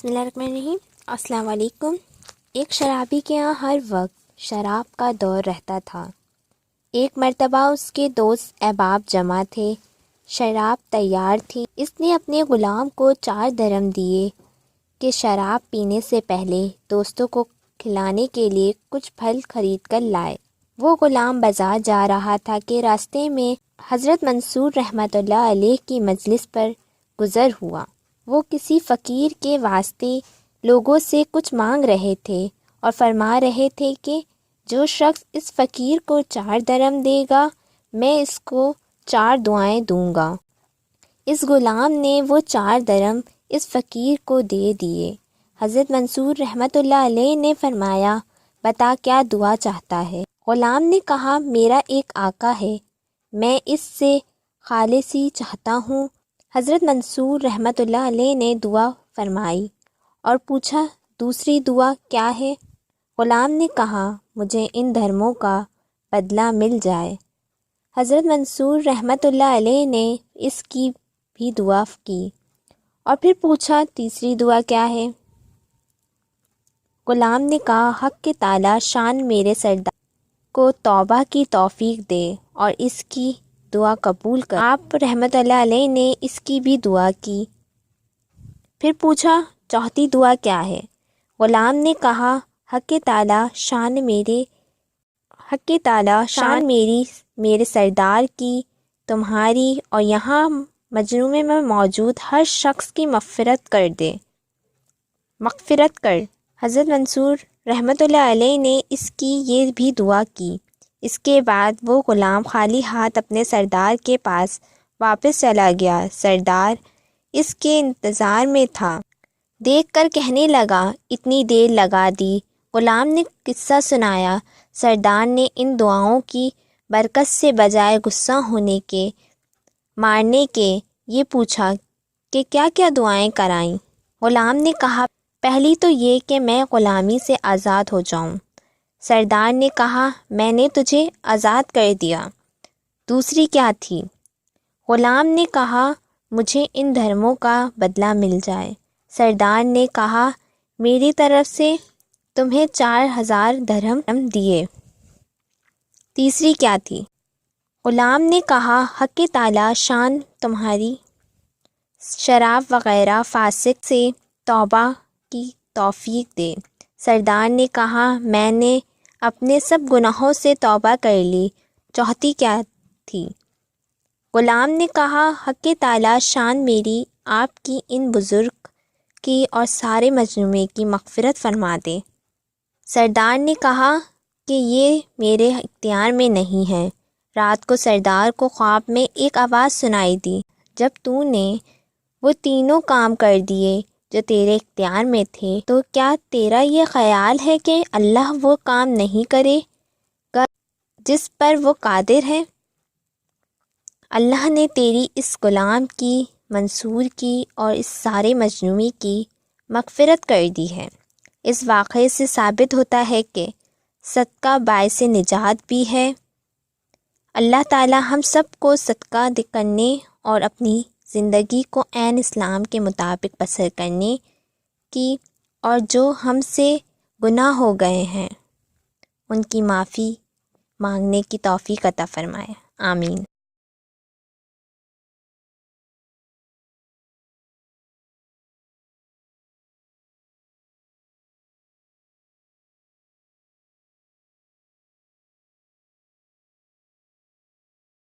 بسم اللہ الرحمن الرحیم۔ السلام علیکم۔ ایک شرابی کے یہاں ہر وقت شراب کا دور رہتا تھا۔ ایک مرتبہ اس کے دوست احباب جمع تھے، شراب تیار تھی۔ اس نے اپنے غلام کو 4 درہم دیے کہ شراب پینے سے پہلے دوستوں کو کھلانے کے لیے کچھ پھل خرید کر لائے۔ وہ غلام بازار جا رہا تھا کہ راستے میں حضرت منصور رحمۃ اللہ علیہ کی مجلس پر گزر ہوا۔ وہ کسی فقیر کے واسطے لوگوں سے کچھ مانگ رہے تھے اور فرما رہے تھے کہ جو شخص اس فقیر کو 4 درہم دے گا میں اس کو 4 دعائیں دوں گا۔ اس غلام نے وہ 4 درہم اس فقیر کو دے دیے۔ حضرت منصور رحمۃ اللہ علیہ نے فرمایا، بتا کیا دعا چاہتا ہے؟ غلام نے کہا، میرا ایک آقا ہے، میں اس سے خالصی چاہتا ہوں۔ حضرت منصور رحمۃ اللہ علیہ نے دعا فرمائی اور پوچھا، دوسری دعا کیا ہے؟ غلام نے کہا، مجھے ان دھرموں کا بدلہ مل جائے۔ حضرت منصور رحمۃ اللہ علیہ نے اس کی بھی دعا کی اور پھر پوچھا، تیسری دعا کیا ہے؟ غلام نے کہا، حق کے تعالی شان میرے سردار کو توبہ کی توفیق دے اور اس کی دعا قبول کر۔ آپ رحمۃ اللہ علیہ نے اس کی بھی دعا کی۔ پھر پوچھا، چوتھی دعا کیا ہے؟ غلام نے کہا، حق تعالی شان میرے سردار کی، تمہاری اور یہاں مجمع میں موجود ہر شخص کی مغفرت کر۔ حضرت منصور رحمۃ اللہ علیہ نے اس کی یہ بھی دعا کی۔ اس کے بعد وہ غلام خالی ہاتھ اپنے سردار کے پاس واپس چلا گیا۔ سردار اس کے انتظار میں تھا، دیکھ کر کہنے لگا، اتنی دیر لگا دی۔ غلام نے قصہ سنایا۔ سردار نے ان دعاؤں کی برکت سے بجائے غصہ ہونے کے، مارنے کے، یہ پوچھا کہ کیا کیا دعائیں کرائیں؟ غلام نے کہا، پہلی تو یہ کہ میں غلامی سے آزاد ہو جاؤں۔ سردار نے کہا، میں نے تجھے آزاد کر دیا۔ دوسری کیا تھی؟ غلام نے کہا، مجھے ان دھرموں کا بدلہ مل جائے۔ سردار نے کہا، میری طرف سے تمہیں 4000 درہم دیے۔ تیسری کیا تھی؟ غلام نے کہا، حق تعالی شان تمہاری شراب وغیرہ فاسق سے توبہ کی توفیق دے۔ سردار نے کہا، میں نے اپنے سب گناہوں سے توبہ کر لی۔ چوتھی کیا تھی؟ غلام نے کہا، حق تعالی شان میری آپ کی ان بزرگ کی اور سارے مجموعے کی مغفرت فرما دے۔ سردار نے کہا کہ یہ میرے اختیار میں نہیں ہے۔ رات کو سردار کو خواب میں ایک آواز سنائی دی، جب تو نے وہ تینوں کام کر دیے جو تیرے اختیار میں تھے تو کیا تیرا یہ خیال ہے کہ اللہ وہ کام نہیں کرے گا جس پر وہ قادر ہے؟ اللہ نے تیری اس غلام کی، منصور کی اور اس سارے مجموعے کی مغفرت کر دی ہے۔ اس واقعے سے ثابت ہوتا ہے کہ صدقہ باعث نجات بھی ہے۔ اللہ تعالی ہم سب کو صدقہ کرنے اور اپنی زندگی کو عین اسلام کے مطابق بسر کرنے کی، اور جو ہم سے گناہ ہو گئے ہیں ان کی معافی مانگنے کی توفیق عطا فرمائے۔ آمین۔